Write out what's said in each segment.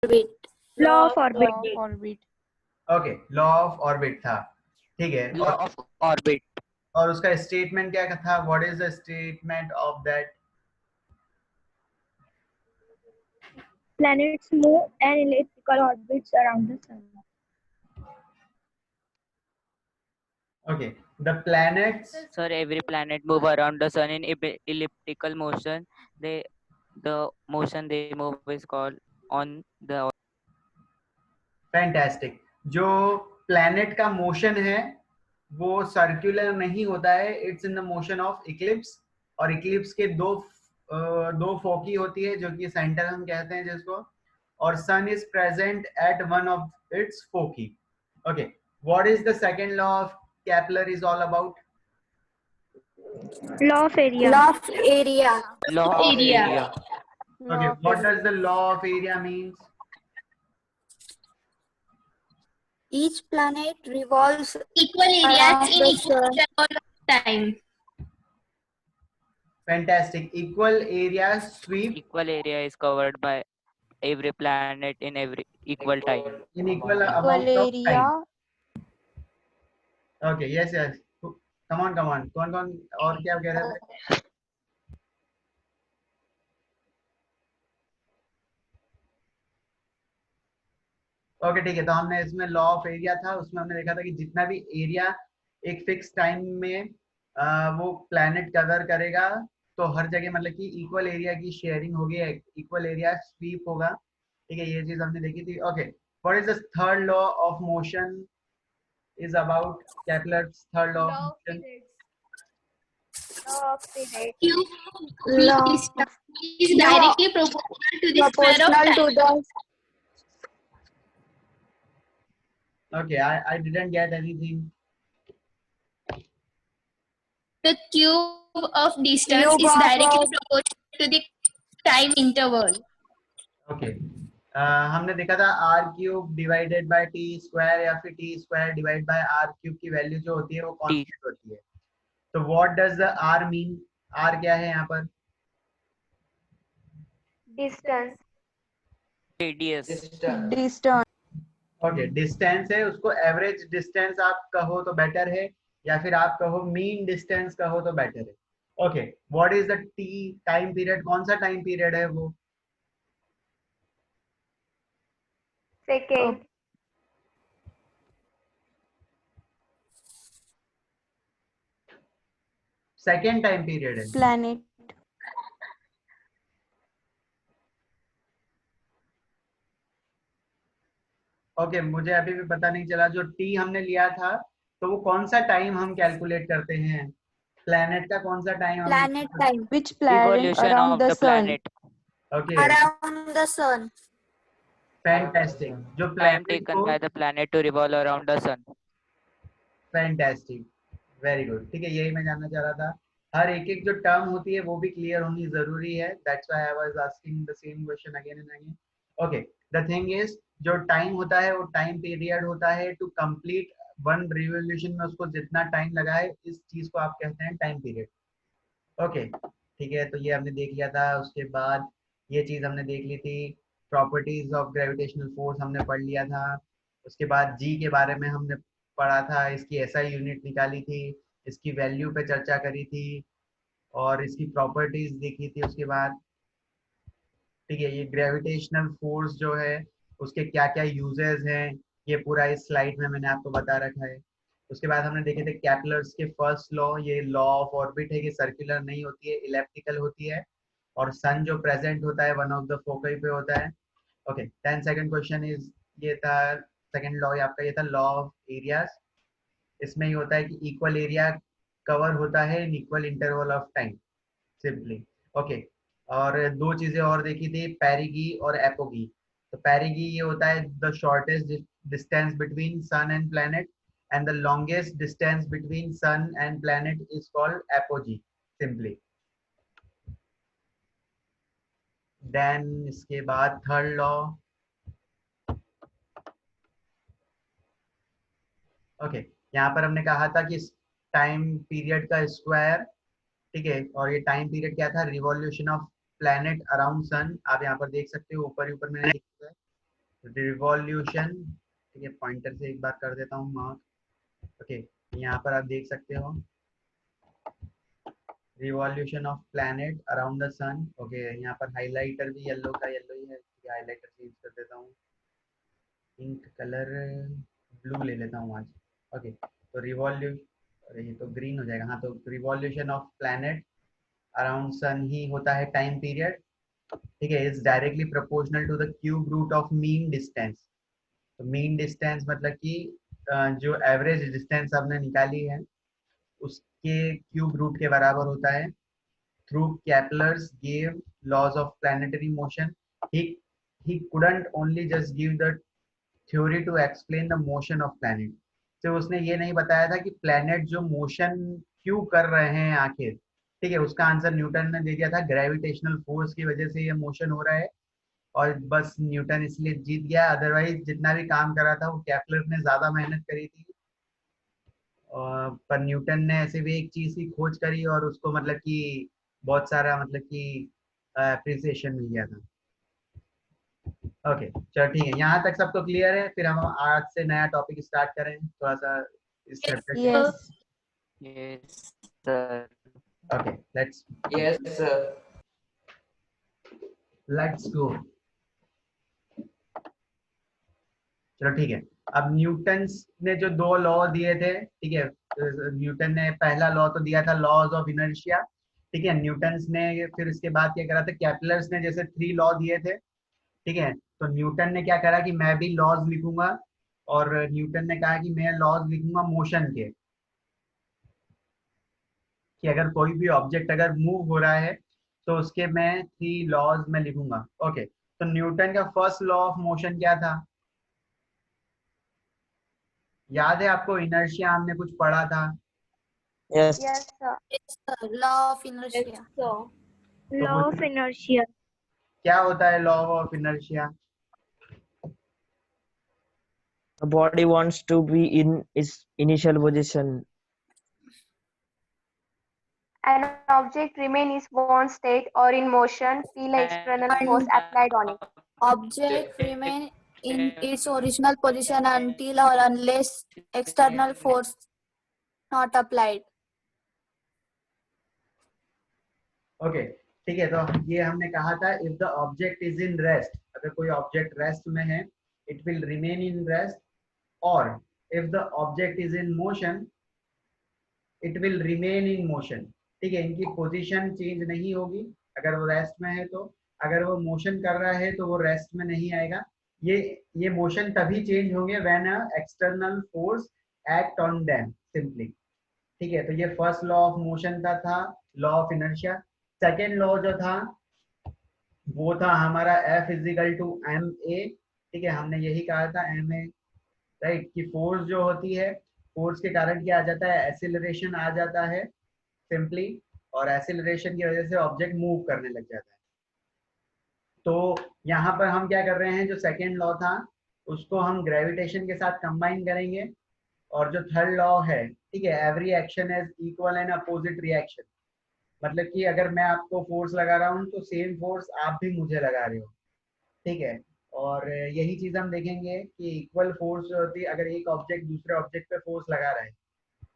orbit. Law of orbit. Law of orbit. Okay, law of orbit था, ठीक है। Law of orbit. और उसका स्टेटमेंट क्या था? What is the statement of that? Planets move in elliptical orbits around the sun. Okay, the planets, Sir, every planet move around the sun in elliptical motion. The motion they move is called on the. Fantastic. जो planet का motion है वो circular नहीं होता है, it's in the motion of Eclipse. और Eclipse के दो फोकी होती है जो कि सेंटर हम कहते हैं जिसको, और sun is present at one of its foci. Okay, what is the second law of Kepler is all about? Law of area. Law of area. Law of area. Okay, what does the law of area means? Each planet revolves Equal areas around in the equal sun. interval of time. Fantastic. Equal areas sweep Equal area is covered by every planet in every equal time. in equal Equal amount of area. time. Okay, yes, yes. Come on, come on. कौन और क्या कह रहे थे? Okay, ठीक है। तो हमने इसमें लॉ ऑफ एरिया था, उसमें हमने देखा था कि जितना भी एरिया एक फिक्स टाइम में वो प्लैनेट कवर करेगा तो हर जगह मतलब कि इक्वल एरिया की शेयरिंग होगी, इक्वल एरिया स्वीप होगा, ठीक है। ये चीज हमने देखी थी। Okay, what is the third law of motion is about? Kepler's third law of motion. Law of physics. Q Law distance is directly proportional to the square of proportional to time. the Okay, I didn't get anything. The cube of distance Cube is of directly proportional to the time interval. Okay, हमने देखा था R cube divided by T square या फिर T square divide by R cube की value जो होती है वो कांस्टेंट होती है। तो what does the R mean? R क्या है यहाँ पर? Distance. Radius. Distance. Okay, distance है, उसको एवरेज डिस्टेंस आप कहो तो बेटर है, या फिर आप कहो मीन डिस्टेंस कहो तो बेटर है। Okay, what is the T time period? कौन सा टाइम पीरियड है वो? Second. सेकेंड टाइम पीरियड है। Planet. ओके, मुझे अभी भी पता नहीं चला। जो टी हमने लिया था तो वो कौन सा टाइम हम कैलकुलेट करते हैं? प्लैनेट का कौन सा time? planet time Which planet Evolution around of the the sun? planet. Okay, around the sun. Fantastic. जो Time प्लैनेट taken को, by the planet to revolve around the sun. Fantastic, very good, ठीक है। यही मैं जानना चाह रहा था। हर एक जो टर्म होती है वो भी क्लियर होनी जरूरी है, that's why I was asking the same question again and again. Okay, the thing is जो टाइम होता है वो टाइम पीरियड होता है टू कंप्लीट वन रिवॉल्यूशन में उसको जितना टाइम लगा है इस चीज को आप कहते हैं टाइम पीरियड। ओके, ठीक है। तो ये हमने देख लिया था। उसके बाद ये चीज हमने देख ली थी, प्रॉपर्टीज ऑफ ग्रेविटेशनल फोर्स हमने पढ़ लिया था। उसके बाद जी के बारे में हमने पढ़ा था, इसकी एसआई यूनिट निकाली थी, इसकी वैल्यू पे चर्चा करी थी और इसकी प्रॉपर्टीज देखी थी। उसके बाद ठीक है, ये ग्रेविटेशनल फोर्स जो है उसके क्या क्या यूजेस हैं ये पूरा इस स्लाइड में मैंने आपको बता रखा है। उसके बाद हमने देखे थे केपलर्स के फर्स्ट लॉ, ये लॉ ऑफ ऑर्बिट है कि सर्कुलर नहीं होती है, इलेप्टिकल होती है, और सन जो प्रेजेंट होता है वन ऑफ द फोकई पे होता है। Okay, then second question is, ये था सेकंड लॉ आपका, ये था लॉ ऑफ एरियाज। इसमें ये होता है कि इक्वल एरिया कवर होता है in equal interval of time, simply. Okay, और दो चीजें और देखी थी, पेरिगी और एपोगी। तो पेरिगी ये होता है the shortest distance between sun and planet, and the longest distance between sun and planet is called apogee, simply. Then इसके बाद थर्ड लॉ, ओके, यहाँ पर हमने कहा था कि टाइम पीरियड का स्क्वायर, ठीक है, और ये टाइम पीरियड क्या था? Revolution of planet around sun. आप यहाँ पर देख सकते हो ऊपर ही ऊपर मैंने लिखा है रिवॉल्यूशन, ठीक है, पॉइंटर से एक बार कर देता हूँ मार्क। ओके, यहाँ पर आप देख सकते हो revolution of planet around the sun. Okay, यहाँ पर हाइलाइटर भी येलो का येलो ही है, हाइलाइटर चेंज कर देता हूँ, इंक कलर ब्लू ले लेता हूँ आज। ओके, तो रिवॉल्यूशन, अरे ये तो ग्रीन हो जाएगा, हाँ, तो revolution of planet around sun ही होता है टाइम पीरियड, ठीक है, is directly proportional to the cube root of mean distance. तो मीन डिस्टेंस मतलब कि जो एवरेज डिस्टेंस आपने निकाली है उसके क्यूब रूट के बराबर होता है। Through Kepler's gave laws of planetary motion, he couldn't only just give the theory to explain the motion of planet। तो उसने ये नहीं बताया था कि प्लैनेट जो मोशन क्यों कर रहे हैं आखिर, ठीक है, उसका आंसर न्यूटन ने दे दिया था, ग्रेविटेशनल फोर्स की वजह से ये मोशन हो रहा है, और बस न्यूटन इसलिए जीत गया। अदरवाइज जितना भी काम करा था वो केपलर ने ज्यादा मेहनत करी थी, पर न्यूटन ने ऐसे भी एक चीज की खोज करी और उसको मतलब कि बहुत सारा मतलब कि अप्रिसिएशन मिल गया था। ओके, चलो ठीक है, यहाँ तक सबको क्लियर है। फिर हम आज से नया टॉपिक स्टार्ट करें थोड़ा सा इस चैप्टर के। Yes. Yes, sir. Okay, let's Yes, sir. गो। चलो ठीक है, अब न्यूटन ने जो दो लॉ दिए थे, ठीक है, न्यूटन ने पहला लॉ तो दिया था लॉज ऑफ इनर्शिया, ठीक है, न्यूटन ने फिर इसके बाद क्या करा था, केपलर्स ने जैसे 3 लॉ दिए थे, ठीक है, तो न्यूटन ने क्या करा कि मैं भी लॉज लिखूंगा, और न्यूटन ने कहा कि मैं लॉज लिखूंगा मोशन के, कि अगर कोई भी ऑब्जेक्ट अगर मूव हो रहा है तो उसके मैं 3 लॉज में लिखूंगा। ओके, तो न्यूटन का फर्स्ट लॉ ऑफ मोशन क्या था, याद है आपको, इनर्शिया हमने कुछ पढ़ा था। Yes, sir. Yes, sir. Law of inertia. Yes, sir. Law of inertia. क्या होता है law of inertia? The body wants to be in its initial position. An object remain in one state or in motion till an external force applied on it. Object remain in its original position until or unless external force not applied. Okay, ठीक है, तो ये हमने कहा था if the object is in rest, अगर कोई object rest में है it will remain in rest, और if the object is in motion it will remain in motion, ठीक है, इनकी पोजीशन चेंज नहीं होगी अगर वो रेस्ट में है तो, अगर वो मोशन कर रहा है तो वो रेस्ट में नहीं आएगा। ये मोशन तभी चेंज होंगे when a external force act on them simply, ठीक है, तो ये फर्स्ट लॉ ऑफ मोशन का था, law of inertia. Second law जो था वो था हमारा F equal to M A, ठीक है, हमने यही कहा था एम ए, राइट, कि फोर्स जो होती है, फोर्स के कारण क्या आ जाता है, एक्सीलरेशन आ जाता है सिंपली, और एक्सीलरेशन की वजह से ऑब्जेक्ट मूव करने लग जाता है। तो यहाँ पर हम क्या कर रहे हैं, जो सेकेंड लॉ था उसको हम ग्रेविटेशन के साथ कंबाइन करेंगे, और जो थर्ड लॉ है, ठीक है, every action is equal and opposite reaction, मतलब कि अगर मैं आपको फोर्स लगा रहा हूँ तो सेम फोर्स आप भी मुझे लगा रहे हो, ठीक है, और यही चीज हम देखेंगे कि इक्वल फोर्स जो होती है, अगर एक ऑब्जेक्ट दूसरे ऑब्जेक्ट पे फोर्स लगा रहा है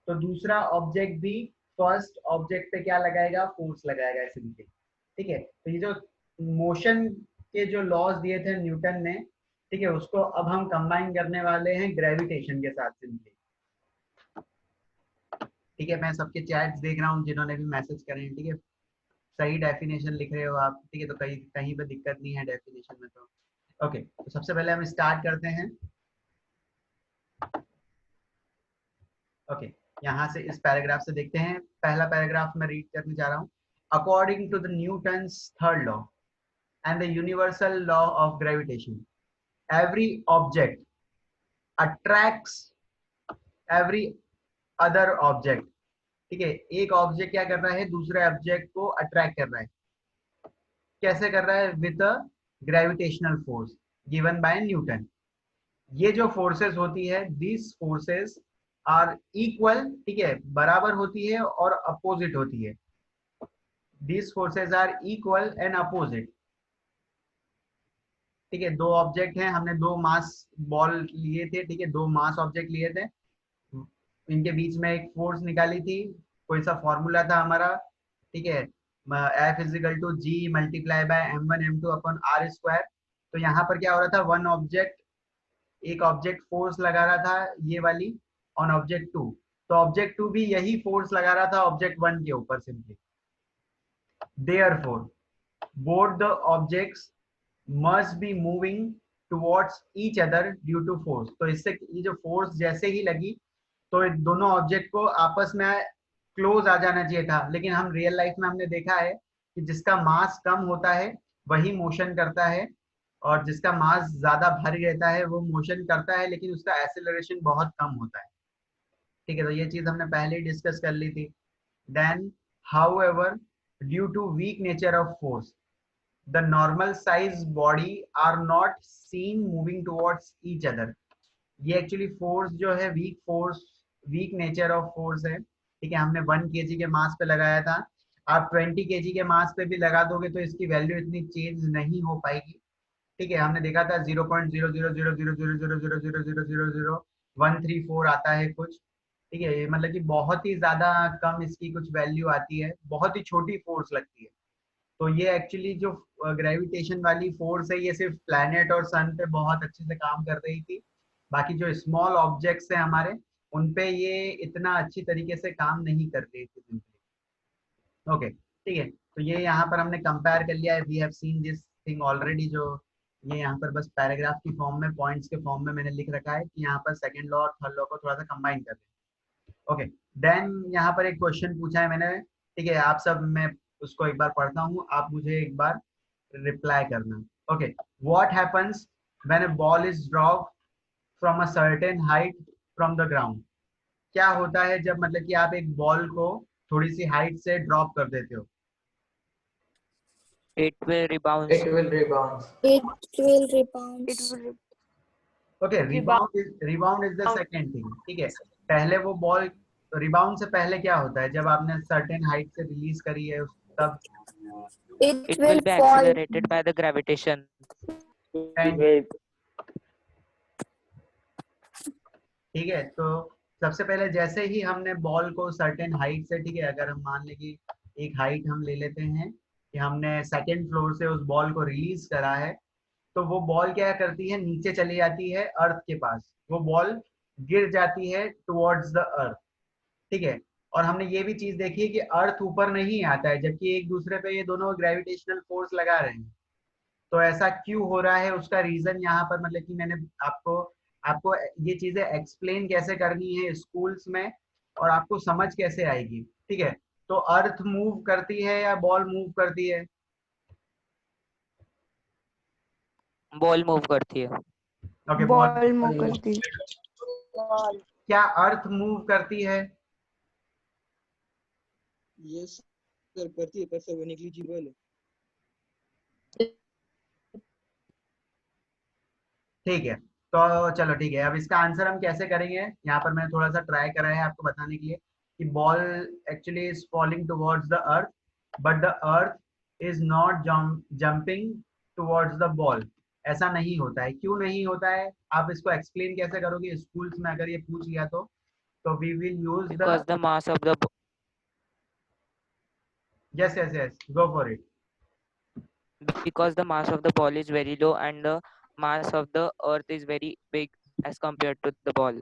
तो दूसरा ऑब्जेक्ट भी फर्स्ट ऑब्जेक्ट पे क्या लगाएगा, फोर्स लगाएगा सिंपली, ठीक है। तो ये जो मोशन के जो लॉज दिए थे न्यूटन ने, ठीक है, उसको अब हम कंबाइन करने वाले हैं ग्रेविटेशन के साथ सिंपली, ठीक है। मैं सबके चैट्स देख रहा हूँ जिन्होंने भी मैसेज करे हैं, ठीक है, सही डेफिनेशन लिख रहे हो आप, ठीक है, तो कहीं कहीं पे दिक्कत नहीं है डेफिनेशन में, तो ओके, तो सबसे पहले हम स्टार्ट करते हैं। ओके, यहाँ से इस पैराग्राफ से देखते हैं, पहला पैराग्राफ में रीड करने जा रहा हूँ। According to the Newton's third law and the universal law of gravitation, every object attracts every other object, ठीक है, एक ऑब्जेक्ट क्या कर रहा है, दूसरे ऑब्जेक्ट को अट्रैक्ट कर रहा है, कैसे कर रहा है, with a gravitational force given by Newton. ये जो फोर्सेस होती है, दिस फोर्सेस आर इक्वल, ठीक है, बराबर होती है और अपोजिट होती है, this forces are equal and opposite, ठीक है, दो ऑब्जेक्ट हैं, हमने दो मास बॉल लिए थे, ठीक है, दो मास ऑब्जेक्ट लिए थे, इनके बीच में एक फोर्स निकाली थी, कोई सा फॉर्मूला था हमारा, ठीक है, F equal to G multiply by m1 m2 upon r square. तो यहाँ पर क्या हो रहा था, वन ऑब्जेक्ट, एक ऑब्जेक्ट फोर्स लगा रहा था ये वाली ऑन ऑब्जेक्ट 2, तो ऑब्जेक्ट 2 भी यही फोर्स लगा रहा था ऑब्जेक्ट 1 के ऊपर simply. Therefore, both the objects must be moving towards each other due to force। तो इससे ये जो फोर्स जैसे ही लगी तो दोनों ऑब्जेक्ट को आपस में क्लोज आ जाना चाहिए था, लेकिन हम रियल लाइफ में हमने देखा है कि जिसका मास कम होता है वही मोशन करता है, और जिसका मास ज्यादा भारी रहता है वो मोशन करता है, लेकिन उसका एक्सेलरेशन बहुत कम होता है। ठीक है, तो ये चीज हमने पहले ही डिस्कस कर ली थी। Then however, due to weak nature of force, the normal size body are not seen moving towards each other। ये एक्चुअली फोर्स जो है weak force, weak nature of force है, ठीक है, हमने 1 kg के मास पे लगाया था, आप 20 kg के मास पे भी लगा दोगे तो इसकी वैल्यू इतनी चेंज नहीं हो पाएगी। ठीक है, हमने देखा था 0.000000000000134 आता है कुछ, ठीक है, ये मतलब कि बहुत ही ज्यादा कम इसकी कुछ वैल्यू आती है, बहुत ही छोटी फोर्स लगती है। तो ये एक्चुअली जो ग्रेविटेशन वाली फोर्स है ये सिर्फ प्लैनेट और सन पे बहुत अच्छे से काम कर रही थी, बाकी जो स्मॉल ऑब्जेक्ट्स हैं हमारे उन पे ये इतना अच्छी तरीके से काम नहीं कर रही थी सिंपली। ओके, ठीक है, तो ये यहाँ पर हमने कंपेयर कर लिया है, we have seen this thing already. जो ये यहाँ पर बस पैराग्राफ की फॉर्म में, पॉइंट्स के फॉर्म में मैंने लिख रखा है कि यहाँ पर सेकंड लॉ और थर्ड लॉ को थोड़ा सा कंबाइन कर दें। ओके, देन यहाँ पर एक क्वेश्चन पूछा है मैंने, ठीक है, आप सब, मैं उसको एक बार पढ़ता हूँ, आप मुझे एक बार रिप्लाई करना। Okay, what happens when a ball is drop from a certain height from the ground. क्या होता है जब मतलब कि आप एक बॉल को थोड़ी सी हाइट से ड्रॉप कर देते हो? It will rebound. It will rebound. It will rebound. Okay, rebound is the second thing. ठीक है, पहले वो बॉल, रिबाउंड से पहले क्या होता है, जब आपने सर्टेन हाइट से रिलीज करी है तब It It will will be fall. accelerated by the gravitation. ठीक है, तो सबसे पहले जैसे ही हमने बॉल को सर्टेन हाइट से, ठीक है, अगर हम मान लें कि एक हाइट हम ले लेते हैं कि हमने सेकंड फ्लोर से उस बॉल को रिलीज करा है, तो वो बॉल क्या करती है, नीचे चली जाती है अर्थ के पास, वो बॉल गिर जाती है टुवर्ड्स द अर्थ। ठीक है, और हमने ये भी चीज देखी है कि अर्थ ऊपर नहीं आता है, जबकि एक दूसरे पे ये दोनों ग्रेविटेशनल फोर्स लगा रहे हैं। तो ऐसा क्यों हो रहा है, उसका रीजन यहाँ पर मतलब कि मैंने आपको ये चीजें एक्सप्लेन कैसे करनी है स्कूल्स में, और आपको समझ कैसे आएगी। ठीक है, तो अर्थ मूव करती है या बॉल मूव करती है? बॉल मूव करती है। ओके, बॉल मूव करती है। क्या अर्थ मूव करती है? यस सर, करती है, पर सर वो नेग्लिजिबल है। ठीक है, तो चलो ठीक है, अब इसका आंसर हम कैसे करेंगे, यहाँ पर मैंने थोड़ा सा ट्राई करा है आपको बताने के लिए कि ball actually is falling towards the earth, but the earth is not jumping towards the ball. ऐसा नहीं होता है, क्यों नहीं होता है, आप इसको एक्सप्लेन कैसे करोगे स्कूल्स में अगर ये पूछ लिया तो we will use Because the mass of the yes, go for it। because the mass of the ball is very low and the mass of the earth is very big as compared to the ball.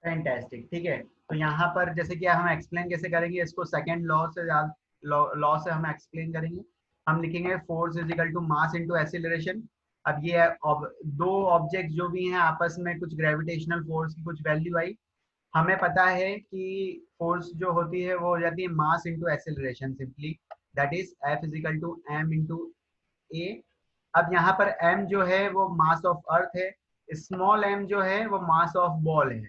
Fantastic, ठीक है, तो यहाँ पर जैसे कि हम explain कैसे करेंगे इसको, सेकंड लॉ से लॉ से हम एक्सप्लेन करेंगे। हम लिखेंगे force is equal to mass into acceleration. अब ये दो ऑब्जेक्ट जो भी हैं आपस में कुछ ग्रेविटेशनल फोर्स की कुछ वैल्यू आई, हमें पता है कि फोर्स जो होती है वो हो जाती है mass into acceleration simply, that is F is equal to m into a। अब यहाँ पर m जो है वो मास ऑफ अर्थ है, स्मॉल m जो है वो मास ऑफ बॉल है।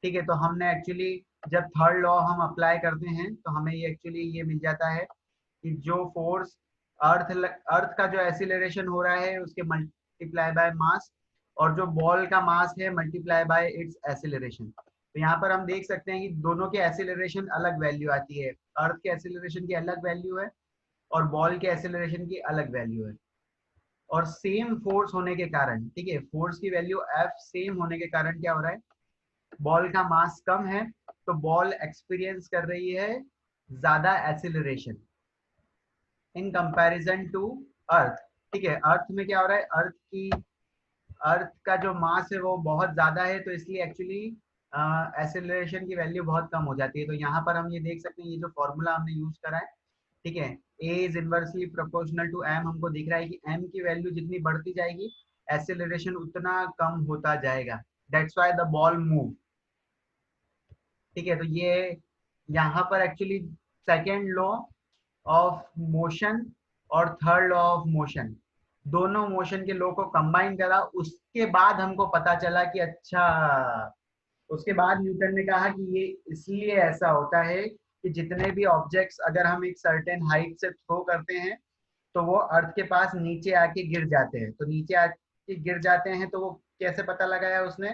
ठीक है, तो हमने एक्चुअली जब थर्ड लॉ हम अप्लाई करते हैं तो हमें ये एक्चुअली ये मिल जाता है कि जो फोर्स अर्थ का जो एक्सीलरेशन हो रहा है उसके मल्टीप्लाई बाय मास, और जो बॉल का मास है मल्टीप्लाई बाय इट्स एक्सीलरेशन। तो यहाँ पर हम देख सकते हैं कि दोनों के एक्सीलरेशन अलग वैल्यू आती है, अर्थ के एक्सीलरेशन की अलग वैल्यू है और बॉल के एक्सीलरेशन की अलग वैल्यू है। और सेम फोर्स होने के कारण, ठीक है, फोर्स की वैल्यू F सेम होने के कारण क्या हो रहा है, बॉल का मास कम है तो बॉल एक्सपीरियंस कर रही है ज्यादा acceleration in comparison to earth. ठीक है, अर्थ में क्या हो रहा है, अर्थ का जो मास है वो बहुत ज्यादा है, तो इसलिए एक्चुअली एक्सेलरेशन की वैल्यू बहुत कम हो जाती है। तो यहाँ पर हम ये देख सकते हैं, ये जो फॉर्मूला हमने यूज करा है, ठीक है, A is inversely proportional to m, हमको दिख रहा है कि m की वैल्यू जितनी बढ़ती जाएगी एक्सेलरेशन उतना कम होता जाएगा, that's why the ball move. ठीक है, तो ये यहाँ पर actually second law of motion और थर्ड लॉ ऑफ मोशन, दोनों मोशन के लॉ को कंबाइन करा, उसके बाद हमको पता चला कि अच्छा, उसके बाद न्यूटन ने कहा कि ये इसलिए ऐसा होता है कि जितने भी ऑब्जेक्ट्स अगर हम एक सर्टेन हाइट से थ्रो करते हैं तो वो अर्थ के पास नीचे आके गिर जाते हैं। तो नीचे आके गिर जाते हैं तो वो कैसे पता लगाया उसने,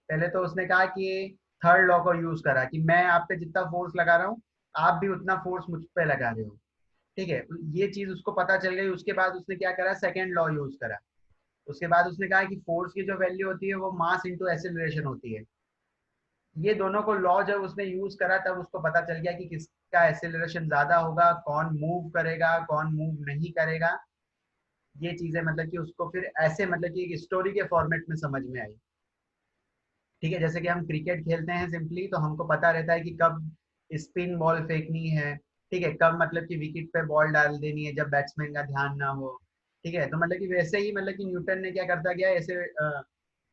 पहले तो उसने कहा कि थर्ड लॉ को यूज करा कि मैं आप पे जितना फोर्स लगा रहा हूँ आप भी उतना फोर्स मुझ पे लगा रहे हो। ठीक है, ये चीज उसको पता चल गई। उसके बाद उसने क्या करा, सेकेंड लॉ यूज करा। उसके बाद उसने कहा कि फोर्स की जो वैल्यू होती है वो मास इंटू एक्सेलरेशन होती है। ये दोनों को लॉ जब उसने यूज करा तब उसको पता चल गया कि किसका एक्सेलरेशन ज्यादा होगा, कौन मूव करेगा कौन मूव नहीं करेगा। ये चीजें मतलब कि उसको फिर ऐसे मतलब कि एक स्टोरी के फॉर्मेट में समझ में आई। ठीक है, जैसे कि हम क्रिकेट खेलते हैं सिंपली, तो हमको पता रहता है कि कब स्पिन बॉल फेंकनी है, ठीक है, कब मतलब कि विकेट पे बॉल डाल देनी है जब बैट्समैन का ध्यान ना हो। ठीक है, तो मतलब कि वैसे ही मतलब कि न्यूटन ने क्या करता गया, ऐसे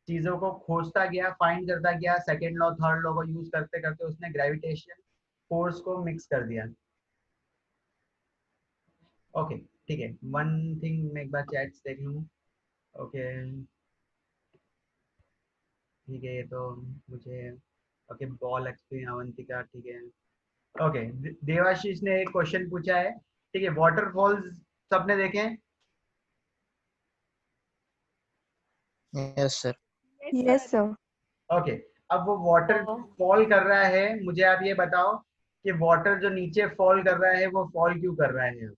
चीजों को खोजता गया, फाइंड करता गया, सेकेंड लॉ थर्ड लॉ को यूज करते करते उसने ग्रेविटेशन फोर्स को मिक्स कर दिया। ओके, ठीक है, वन थिंग मैं एक बार चैट्स देख लूँ। ओके, ठीक है, ये तो मुझे ओके, बॉल एक्सपीरियंस अवंतिका, ठीक है। ओके, देवाशीष ने एक क्वेश्चन पूछा है, ठीक है, वाटरफॉल्स सबने देखे हैं? Yes sir. Yes, sir. Okay, अब वो वाटर फॉल कर रहा है, मुझे आप ये बताओ कि वाटर जो नीचे फॉल कर रहा है वो फॉल क्यों कर रहा है?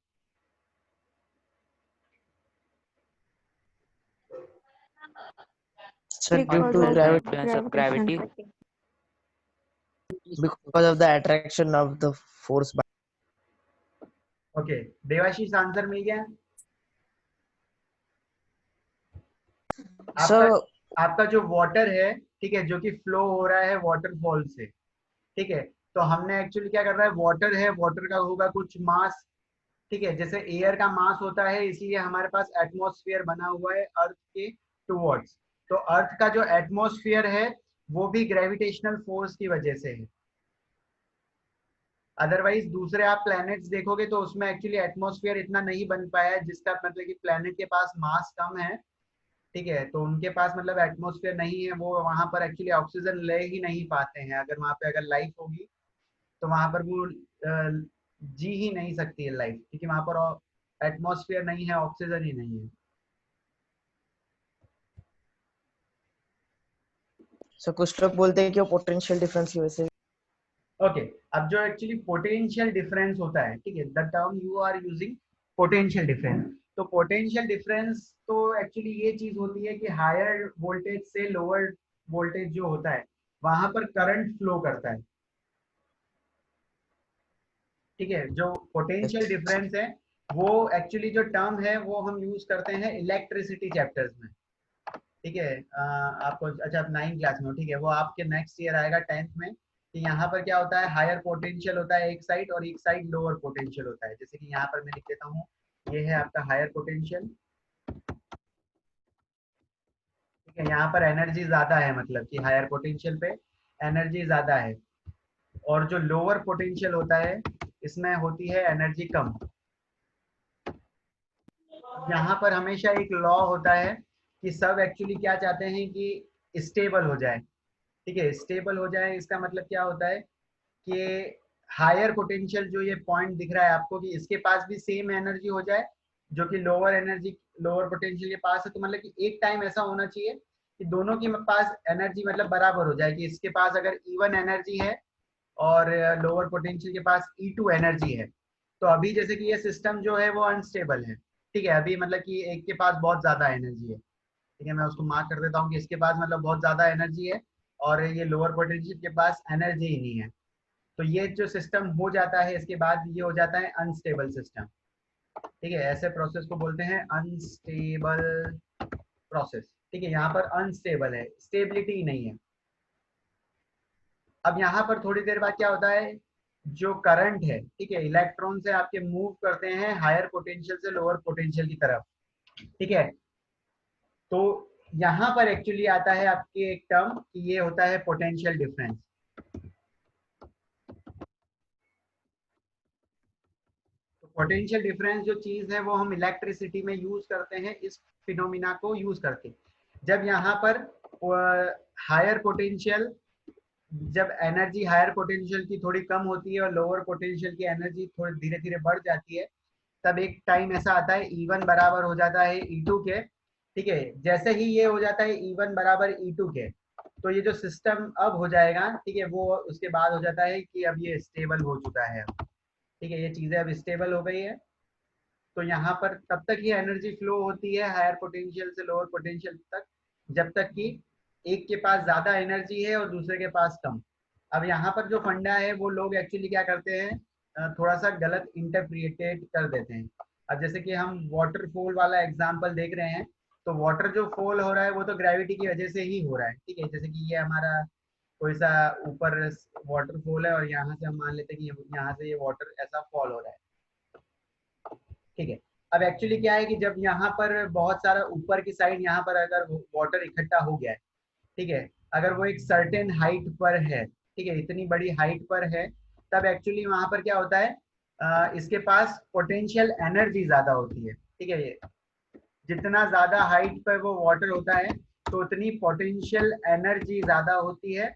Sir, due Because to of gravity, influence of gravity. because of the attraction of the force by. Okay, Debashish answer मिल गया आपका? So, आपका जो वाटर है, ठीक है, जो कि फ्लो हो रहा है वाटरफॉल से, ठीक है, तो हमने एक्चुअली क्या कर रहा है, वाटर है, वाटर का होगा कुछ मास, ठीक है, जैसे एयर का मास होता है, इसलिए हमारे पास एटमॉस्फेयर बना हुआ है अर्थ के टुवर्ड्स। तो अर्थ का जो एटमॉस्फेयर है वो भी ग्रेविटेशनल फोर्स की वजह से है। अदरवाइज दूसरे आप प्लैनेट्स देखोगे तो उसमें एक्चुअली एटमॉस्फेयर इतना नहीं बन पाया है, जिसका मतलब कि प्लैनेट के पास मास कम है, ठीक है, तो उनके पास मतलब एटमॉस्फेयर नहीं है, वो वहां पर एक्चुअली ऑक्सीजन ले ही नहीं पाते हैं। अगर वहां पे अगर लाइफ होगी तो वहां पर वो जी ही नहीं सकती है लाइफ, क्योंकि वहां पर एटमॉस्फेयर नहीं है, ऑक्सीजन ही नहीं है। so कुछ लोग बोलते हैं कि वो पोटेंशियल डिफरेंस की वजह से। ओके, अब जो एक्चुअली पोटेंशियल डिफरेंस होता है, ठीक है, the term you are using potential difference, तो पोटेंशियल डिफरेंस तो एक्चुअली ये चीज होती है कि हायर वोल्टेज से लोअर वोल्टेज जो होता है वहां पर करंट फ्लो करता है। ठीक है, जो पोटेंशियल डिफरेंस है वो एक्चुअली जो टर्म है वो हम यूज करते हैं इलेक्ट्रिसिटी चैप्टर्स में। ठीक है, आपको अच्छा आप 9th क्लास में हो, ठीक है, वो आपके नेक्स्ट ईयर आएगा 10th में, कि यहाँ पर क्या होता है, हायर पोटेंशियल होता है एक साइड और एक साइड लोअर पोटेंशियल होता है। जैसे कि यहाँ पर मैं लिख देता हूँ, ये है आपका हायर पोटेंशियल, ठीक है, यहाँ पर एनर्जी ज्यादा है, मतलब कि हायर पोटेंशियल पे एनर्जी ज्यादा है, और जो लोअर पोटेंशियल होता है इसमें होती है एनर्जी कम। यहाँ पर हमेशा एक लॉ होता है कि सब एक्चुअली क्या चाहते हैं कि स्टेबल हो जाए। ठीक है, स्टेबल हो जाए इसका मतलब क्या होता है कि हायर पोटेंशियल जो ये पॉइंट दिख रहा है आपको, कि इसके पास भी सेम एनर्जी हो जाए जो कि लोअर पोटेंशियल के पास है। तो मतलब कि एक टाइम ऐसा होना चाहिए कि दोनों के पास एनर्जी मतलब बराबर हो जाए, कि इसके पास अगर E1 एनर्जी है और लोअर पोटेंशियल के पास E2 एनर्जी है, तो अभी जैसे कि ये सिस्टम जो है वो अनस्टेबल है, ठीक है, अभी मतलब कि एक के पास बहुत ज्यादा एनर्जी है, ठीक है, मैं उसको मार्क कर देता हूँ कि इसके पास मतलब बहुत ज्यादा एनर्जी है और ये लोअर पोटेंशियल के पास एनर्जी ही नहीं है। तो ये जो सिस्टम हो जाता है इसके बाद ये हो जाता है अनस्टेबल सिस्टम। ठीक है, ऐसे प्रोसेस को बोलते हैं अनस्टेबल प्रोसेस। ठीक है, यहाँ पर अनस्टेबल है, स्टेबिलिटी नहीं है। अब यहाँ पर थोड़ी देर बाद क्या होता है, जो करंट है, ठीक है, इलेक्ट्रॉन से आपके मूव करते हैं हायर पोटेंशियल से लोअर पोटेंशियल की तरफ। ठीक है, तो यहाँ पर एक्चुअली आता है आपके एक टर्म कि ये होता है पोटेंशियल डिफरेंस। तो पोटेंशियल डिफरेंस जो चीज है वो हम इलेक्ट्रिसिटी में यूज करते हैं इस फिनोमिना को यूज करके। जब यहाँ पर हायर पोटेंशियल, जब एनर्जी हायर पोटेंशियल की थोड़ी कम होती है और लोअर पोटेंशियल की एनर्जी थोड़ी धीरे धीरे बढ़ जाती है, तब एक टाइम ऐसा आता है E1 बराबर हो जाता है E2 के। ठीक है, जैसे ही ये हो जाता है E1 बराबर E2 के, तो ये जो सिस्टम अब हो जाएगा, ठीक है, वो उसके बाद हो जाता है कि अब ये स्टेबल हो चुका है। ठीक है, ये चीजें अब स्टेबल हो गई है। तो यहाँ पर तब तक ये एनर्जी फ्लो होती है हायर पोटेंशियल से लोअर पोटेंशियल तक, जब तक कि एक के पास ज्यादा एनर्जी है और दूसरे के पास कम। अब यहाँ पर जो फंडा है वो लोग एक्चुअली क्या करते हैं, थोड़ा सा गलत इंटरप्रिटेट कर देते हैं। अब जैसे कि हम वाटरफॉल वाला एग्जांपल देख रहे हैं, तो वाटर जो फॉल हो रहा है वो तो ग्रेविटी की वजह से ही हो रहा है। ठीक है, जैसे कि ये हमारा कोई सा ऊपर वाटरफॉल है और यहाँ से हम मान लेते हैं कि यहाँ से ये वाटर ऐसा फॉल हो रहा है। ठीक है, अब एक्चुअली क्या है कि जब यहाँ पर बहुत सारा ऊपर की साइड यहाँ पर अगर वाटर इकट्ठा हो गया है, ठीक है, अगर वो एक सर्टेन हाइट पर है, ठीक है, इतनी बड़ी हाइट पर है, तब एक्चुअली वहां पर क्या होता है, इसके पास पोटेंशियल एनर्जी ज्यादा होती है। ठीक है, ये जितना ज्यादा हाइट पर वो वाटर होता है तो उतनी पोटेंशियल एनर्जी ज्यादा होती है।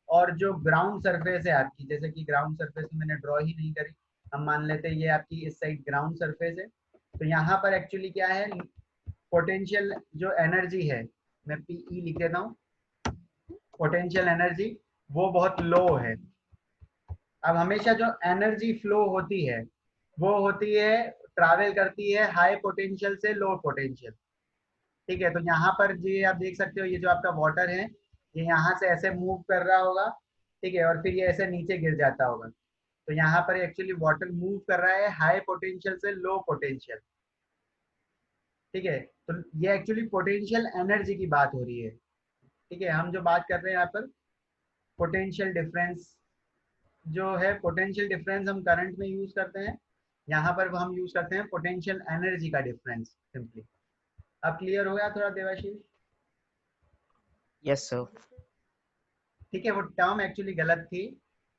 और जो ग्राउंड सरफेस है आपकी, जैसे कि ग्राउंड सरफेस मैंने ड्रॉ ही नहीं करी, हम मान लेते हैं ये आपकी इस साइड ग्राउंड सरफेस है, तो यहाँ पर एक्चुअली क्या है, पोटेंशियल जो एनर्जी है, मैं PE लिख देता हूँ, पोटेंशियल एनर्जी वो बहुत लो है। अब हमेशा जो एनर्जी फ्लो होती है वो होती है, ट्रैवल करती है हाई पोटेंशियल से लो पोटेंशियल। ठीक है, तो यहाँ पर ये आप देख सकते हो, ये जो आपका वाटर है ये यहाँ से ऐसे मूव कर रहा होगा, ठीक है, और फिर ये ऐसे नीचे गिर जाता होगा। तो यहाँ पर एक्चुअली वाटर मूव कर रहा है हाई पोटेंशियल से लो पोटेंशियल। ठीक है, तो ये एक्चुअली पोटेंशियल एनर्जी की बात हो रही है। ठीक है, हम जो बात कर रहे हैं यहाँ पर पोटेंशियल डिफरेंस जो है, पोटेंशियल डिफरेंस हम करंट में यूज करते हैं, यहाँ पर हम यूज करते हैं पोटेंशियल एनर्जी का डिफरेंस सिंपली। अब क्लियर हो गया थोड़ा देवाशीष? Yes sir. ठीक है, वो टर्म एक्चुअली गलत थी,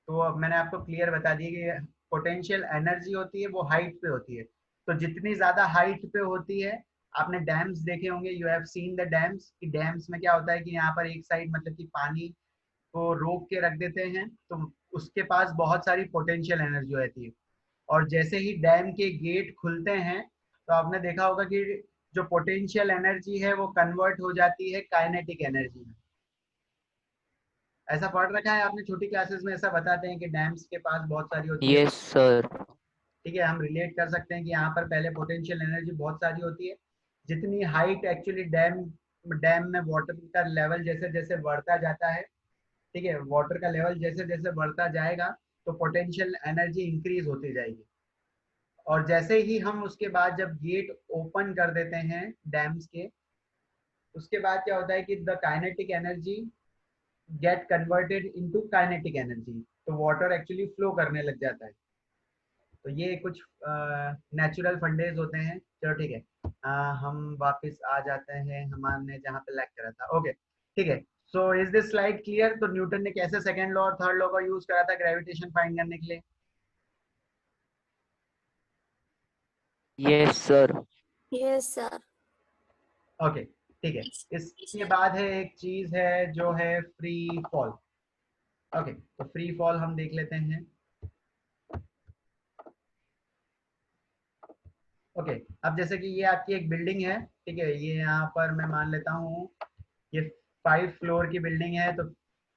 तो अब मैंने आपको क्लियर बता दिया कि पोटेंशियल एनर्जी होती है वो हाइट पे होती है। तो जितनी ज्यादा हाइट पे होती है, आपने डैम्स देखे होंगे, you have seen the dams, कि डैम्स में क्या होता है कि यहाँ पर एक साइड मतलब कि पानी को रोक के रख देते हैं, तो उसके पास बहुत सारी पोटेंशियल एनर्जी रहती है। और जैसे ही डैम के गेट खुलते हैं, तो आपने देखा होगा कि जो पोटेंशियल एनर्जी है वो कन्वर्ट हो जाती है काइनेटिक एनर्जी में। ऐसा पढ़ रखा है आपने छोटी क्लासेस में, ऐसा बताते हैं कि डैम्स के पास बहुत सारी होती है। Yes, sir. ठीक है, हम रिलेट कर सकते हैं कि यहाँ पर पहले पोटेंशियल एनर्जी बहुत सारी होती है। जितनी हाइट एक्चुअली डैम में वाटर का लेवल जैसे जैसे बढ़ता जाता है, ठीक है, वाटर का लेवल जैसे जैसे बढ़ता जाएगा तो पोटेंशियल एनर्जी इंक्रीज होती जाएगी। और जैसे ही हम उसके बाद जब गेट ओपन कर देते हैं डैम्स के, उसके बाद क्या होता है कि the kinetic energy get converted into kinetic energy, तो वाटर एक्चुअली फ्लो करने लग जाता है। तो ये कुछ नेचुरल फंडेज होते हैं। चलो ठीक है, हम वापस आ जाते हैं हमने जहाँ पे लैग करा था। ओके ठीक है, so is this slide clear? तो न्यूटन ने कैसे सेकंड लॉ और थर्ड लॉ का यूज करा था ग्रेविटेशन फाइंड करने के लिए? Yes, sir. Yes, sir. Okay ठीक है, इसके बाद है एक चीज है जो है फ्री फॉल। ओके, तो फ्री फॉल हम देख लेते हैं। ओके, अब जैसे कि ये आपकी एक बिल्डिंग है, ठीक है, ये यहाँ पर मैं मान लेता हूँ ये 5 फ्लोर की बिल्डिंग है, तो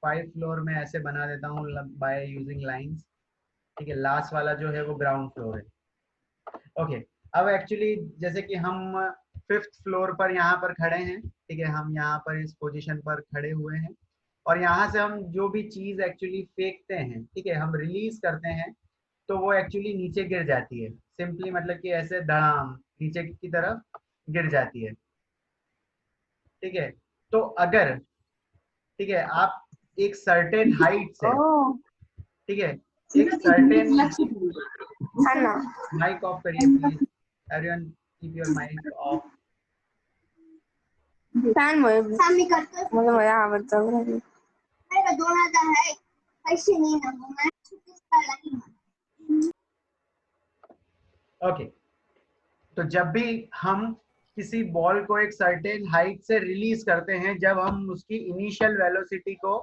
5 फ्लोर में ऐसे बना देता हूँ बाय यूजिंग लाइंस। ठीक है, लास्ट वाला जो है वो ग्राउंड फ्लोर है। ओके, अब एक्चुअली जैसे कि हम 5th फ्लोर पर यहाँ पर खड़े हैं, ठीक है, हम यहाँ पर इस पोजीशन पर खड़े हुए हैं और यहाँ से हम जो भी चीज एक्चुअली फेंकते हैं, ठीक है, हम रिलीज करते हैं तो वो एक्चुअली नीचे गिर जाती है। सिंपली मतलब कि ऐसे धड़ाम नीचे की तरफ गिर जाती है, ठीक है। तो अगर, ठीक है, आप एक सर्टेन हाइट से, ठीक है, एक सर्टेन, है ना। माइक ऑफ करिए please, everyone keep your mic off. Fan मुळे मला आवडतं. ओके, तो जब भी हम किसी बॉल को एक सर्टेन हाइट से रिलीज करते हैं, जब हम उसकी इनिशियल वेलोसिटी को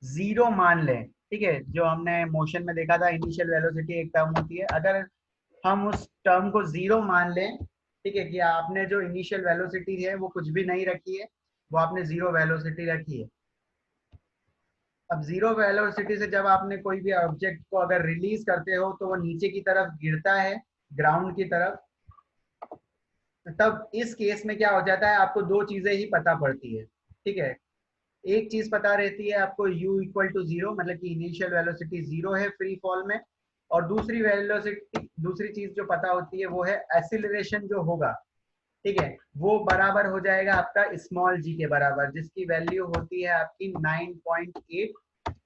0 मान लें, ठीक है, जो हमने मोशन में देखा था इनिशियल वेलोसिटी एक टर्म होती है, अगर हम उस टर्म को 0 मान लें, ठीक है, कि आपने जो इनिशियल वेलोसिटी है वो कुछ भी नहीं रखी है, वो आपने 0 वेलोसिटी रखी है। अब 0 वेलोसिटी से जब आपने कोई भी ऑब्जेक्ट को अगर रिलीज करते हो तो वो नीचे की तरफ गिरता है, ग्राउंड की तरफ। तब इस केस में क्या हो जाता है, आपको दो चीजें ही पता पड़ती है, ठीक है। एक चीज पता रहती है आपको u इक्वल टू 0, मतलब कि इनिशियल वेलोसिटी 0 है फ्री फॉल में, और दूसरी चीज जो पता होती है वो है एक्सीलरेशन जो होगा, ठीक है, वो बराबर हो जाएगा आपका स्मॉल g के बराबर, जिसकी वैल्यू होती है आपकी 9.8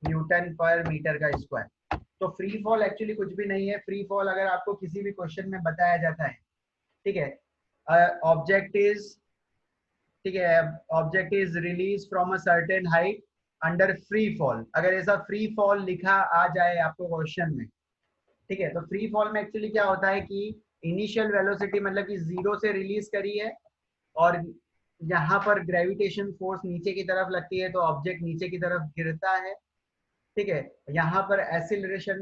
न्यूटन पर मीटर का स्क्वायर। तो फ्री फॉल एक्चुअली कुछ भी नहीं है। फ्री फॉल अगर आपको किसी भी क्वेश्चन में बताया जाता है, ठीक है, ऑब्जेक्ट इज, ठीक है, object is release from a certain height under free fall, अगर ऐसा फ्री फॉल लिखा आ जाए आपको क्वेश्चन में, ठीक है, तो फ्री फॉल में एक्चुअली क्या होता है कि इनिशियल वेलोसिटी मतलब कि 0 से रिलीज करी है और यहाँ पर ग्रेविटेशन फोर्स नीचे की तरफ लगती है तो ऑब्जेक्ट नीचे की तरफ गिरता है, ठीक है। यहाँ पर एक्सीलरेशन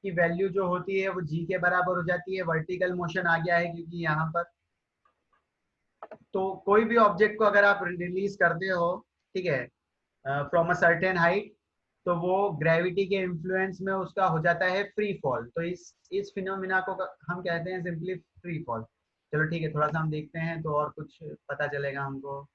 की वैल्यू जो होती है वो g के बराबर हो जाती है, वर्टिकल मोशन आ गया है क्योंकि यहाँ पर, तो कोई भी ऑब्जेक्ट को अगर आप रिलीज करते हो, ठीक है, फ्रॉम अ सर्टेन हाइट, तो वो ग्रेविटी के इन्फ्लुएंस में उसका हो जाता है फ्री फॉल। तो इस फिनोमिना को हम कहते हैं सिंपली फ्री फॉल। चलो ठीक है, थोड़ा सा हम देखते हैं तो और कुछ पता चलेगा हमको।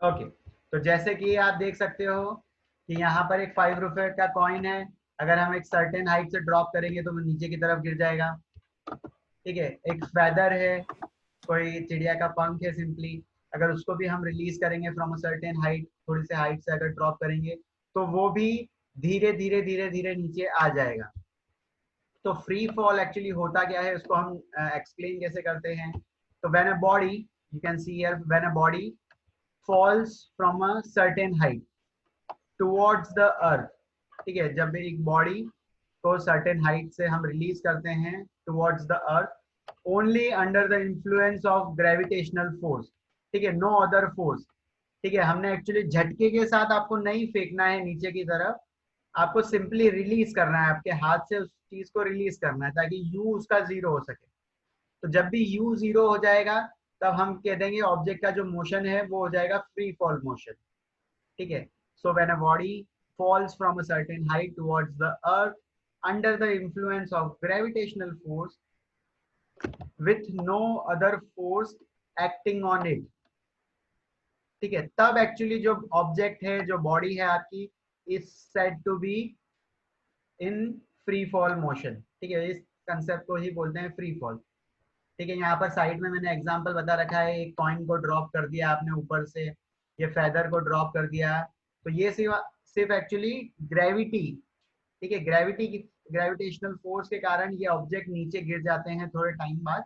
ओके, तो जैसे कि आप देख सकते हो कि यहाँ पर एक 5 रुपए का कॉइन है, अगर हम एक सर्टेन हाइट से ड्रॉप करेंगे तो वो नीचे की तरफ गिर जाएगा, ठीक है। एक फेदर है, कोई चिड़िया का पंख है सिंपली, अगर उसको भी हम रिलीज करेंगे फ्रॉम अ सर्टेन हाइट, थोड़ी सी हाइट से अगर ड्रॉप करेंगे तो वो भी धीरे धीरे धीरे धीरे नीचे आ जाएगा। तो फ्री फॉल एक्चुअली होता क्या है, उसको हम एक्सप्लेन कैसे करते हैं। तो when a body, you can see here, when a body falls from a certain height towards the earth, ठीक है, जब एक बॉडी को सर्टेन हाइट से हम रिलीज करते हैं towards the earth, only under the influence of gravitational force, ठीक है, no other force, ठीक है। हमने एक्चुअली झटके के साथ आपको नहीं फेंकना है नीचे की तरफ, आपको सिंपली रिलीज करना है, आपके हाथ से उस चीज को रिलीज करना है ताकि u उसका 0 हो सके। तो जब भी u 0 हो जाएगा तब हम कह देंगे ऑब्जेक्ट का जो मोशन है वो हो जाएगा फ्री फॉल मोशन, ठीक है। So when a body falls from a certain height towards the earth under the influence of gravitational force with no other force acting on it, ठीक है, तब एक्चुअली जो ऑब्जेक्ट है, जो बॉडी है आपकी, is said to be in free fall motion, ठीक है। इस कंसेप्ट को ही बोलते हैं फ्री फॉल, ठीक है। यहाँ पर साइड में मैंने एग्जांपल बता रखा है, एक कॉइन को ड्रॉप कर दिया आपने ऊपर से, ये फेदर को ड्रॉप कर दिया, तो ये सिर्फ एक्चुअली ग्रेविटी, ठीक है, ग्रेविटेशनल फोर्स के कारण ये ऑब्जेक्ट नीचे गिर जाते हैं थोड़े टाइम बाद।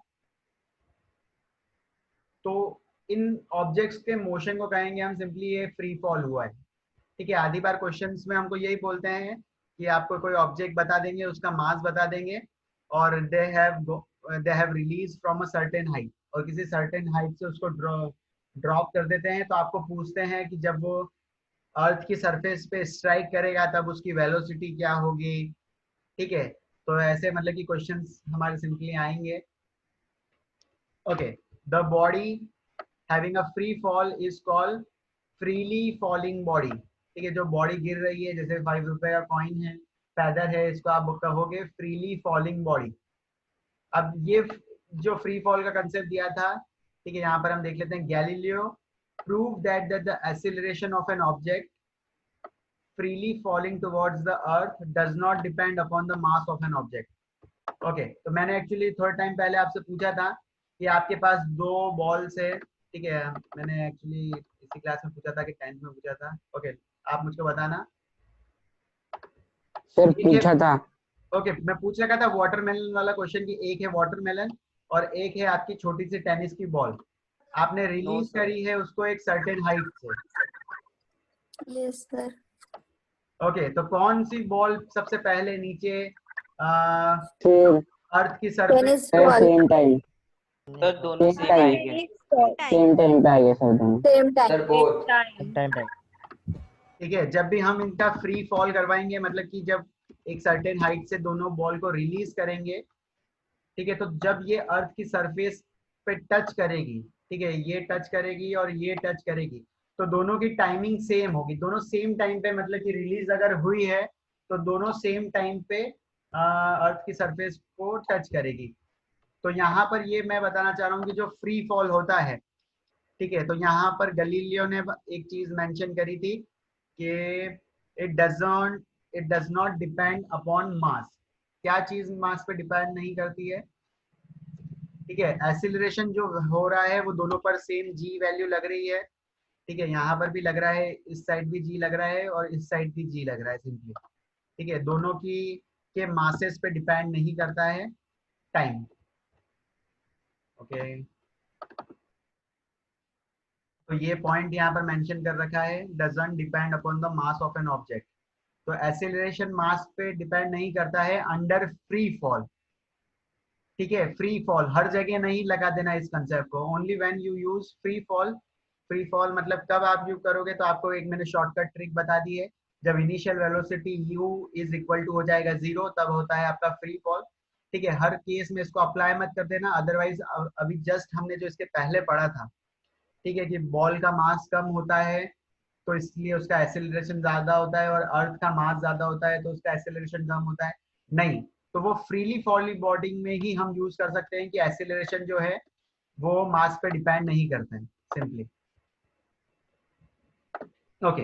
तो इन ऑब्जेक्ट्स के मोशन को कहेंगे हम सिंपली ये फ्री फॉल हुआ है, ठीक है। आधी बार क्वेश्चंस में हमको यही बोलते हैं कि आपको कोई ऑब्जेक्ट बता देंगे, उसका मास बता देंगे और they have release from a certain height, और किसी सर्टेन हाइट से उसको ड्रॉप कर देते हैं। तो आपको पूछते हैं कि जब वो अर्थ की सरफेस पे स्ट्राइक करेगा तब उसकी वेलोसिटी क्या होगी, ठीक है। तो ऐसे मतलब कि क्वेश्चंस हमारे सिंपली आएंगे। Okay, the body having a free fall is called freely falling body. ठीक है, जो बॉडी गिर रही है, जैसे 5 रुपए का कॉइन है, पैदल है, इसको आप कहोगे फ्रीली फॉलिंग बॉडी। अब ये जो फ्री फॉल का कंसेप्ट दिया था, ठीक है, यहाँ पर हम देख लेते हैं। Galileo prove that the acceleration of an object freely falling towards the earth does not depend upon the mass of an object. Okay, तो मैंने एक्चुअली थोड़ा टाइम पहले आपसे पूछा था कि आपके पास 2 बॉल्स है, ठीक है, मैंने एक्चुअली इसी क्लास में पूछा था कि 10th में पूछा था। ओके, आप मुझको बताना। सर पूछा था। ओके, मैं पूछ रखा था वाटरमेलन वाला क्वेश्चन की, एक है वाटरमेलन और एक है आपकी छोटी सी टेनिस की बॉल। आपने रिलीज करी है उसको एक सर्टेन हाइट से। Yes sir. ओके, तो कौन सी बॉल सबसे पहले नीचे फिर अर्थ की surface tennis sir ball same time तो दोनों सेम सेम आएंगे। टाइम पे आएगा सर दोनों। Same time. Sir both time ठीक है, जब भी हम इनका फ्री फॉल करवाएंगे, मतलब कि जब एक सर्टेन हाइट से दोनों बॉल को रिलीज करेंगे, ठीक है, तो जब ये अर्थ की सरफेस पे टच करेगी, ठीक है, ये टच करेगी और ये टच करेगी, तो दोनों की टाइमिंग सेम होगी, दोनों सेम टाइम पे, मतलब कि रिलीज अगर हुई है तो दोनों सेम टाइम पे अर्थ की सरफेस को टच करेगी। तो यहाँ पर ये मैं बताना चाह रहा हूँ कि जो फ्री फॉल होता है, ठीक है, तो यहाँ पर गलीलियो ने एक चीज मेंशन करी थी कि it does not depend upon mass. क्या चीज मास पे डिपेंड नहीं करती है? ठीक है, एक्सीलरेशन जो हो रहा है वो दोनों पर सेम जी वैल्यू लग रही है, ठीक है, यहाँ पर भी लग रहा है, इस साइड भी जी लग रहा है और इस साइड भी जी लग रहा है सिंपली, ठीक है, दोनों की के मासेस पे डिपेंड नहीं करता है टाइम। ओके, तो ये पॉइंट यहाँ पर मेंशन कर रखा है, doesn't depend upon the mass of an object. तो एक्सीलरेशन मास पे डिपेंड नहीं करता है अंडर फ्री फॉल, ठीक है, फ्री फॉल हर जगह नहीं लगा देना इस कंसेप्ट को, only when you use free fall. Free fall मतलब कब आप यूज करोगे, तो आपको एक मैंने शॉर्टकट ट्रिक बता दी है, जब initial velocity u is equal to हो जाएगा 0, तब होता है आपका फ्री फॉल, ठीक है। हर केस में इसको अप्लाई मत कर देना, अदरवाइज अभी जस्ट हमने जो इसके पहले पढ़ा था, ठीक है, कि बॉल का मास कम होता है तो इसलिए उसका एक्सेलरेशन ज्यादा होता है, और अर्थ का मास ज्यादा होता है तो उसका एक्सेलरेशन कम होता है, नहीं, तो वो फ्रीली फॉलिंग बॉडी में ही हम यूज कर सकते हैं कि एक्सेलरेशन जो है वो मास पे डिपेंड नहीं करते हैं सिंपली। ओके,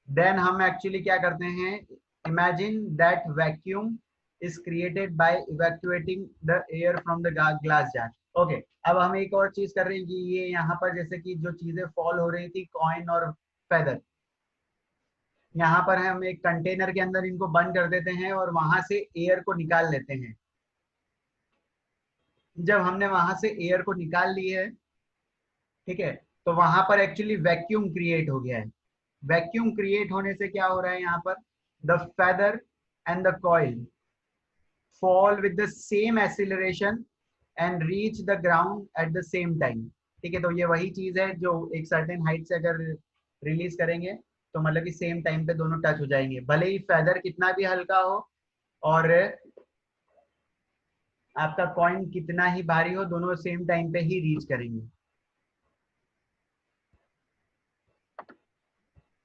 देन हम एक्चुअली क्या करते हैं, imagine that vacuum is created by evacuating the air from the glass jar. Okay, अब हम एक और चीज कर रहे हैं कि ये यहाँ पर जैसे कि जो चीजें फॉल हो रही थी, कॉइन और फेदर, यहाँ पर हम एक कंटेनर के अंदर इनको बंद कर देते हैं और वहां से एयर को निकाल लेते हैं। जब हमने वहां से एयर को निकाल ली है, ठीक है, तो वहां पर एक्चुअली वैक्यूम क्रिएट हो गया है। वैक्यूम क्रिएट होने से क्या हो रहा है, यहाँ पर the feather and the coil fall with the same acceleration and reach the ground at the same time, ठीक है, तो ये वही चीज है जो एक सर्टेन हाइट से अगर रिलीज करेंगे तो मतलब कि सेम टाइम पे दोनों टच हो जाएंगे, भले ही फेदर कितना भी हल्का हो और आपका कॉइन कितना ही भारी हो, दोनों सेम टाइम पे ही रीच करेंगे।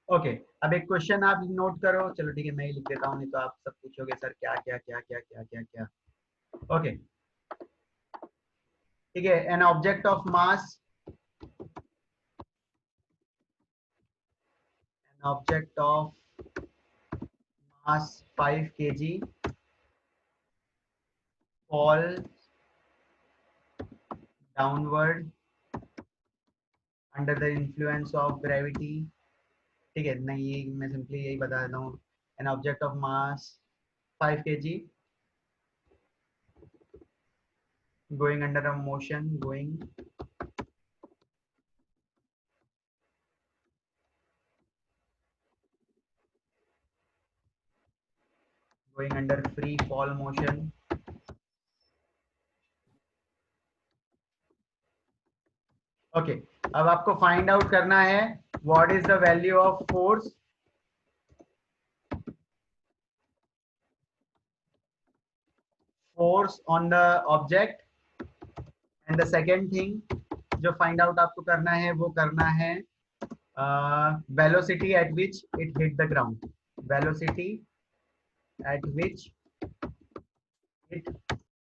ओके, अब एक क्वेश्चन आप नोट करो, चलो ठीक है मैं ही लिख देता हूँ, नहीं तो आप सब पूछोगे सर क्या क्या क्या क्या क्या क्या क्या। ओके, ठीक है, an object of mass, an object of mass 5 kg fall downward under the influence of gravity, ठीक है, नहीं ये मैं सिंपली यही बता देता हूँ, an object of mass 5 kg going under a motion going under free fall motion okay, अब आपको फाइंड आउट करना है what is the value of force on the object and the second thing जो find out आपको करना है वो करना है velocity at which it hit the ground, velocity at which it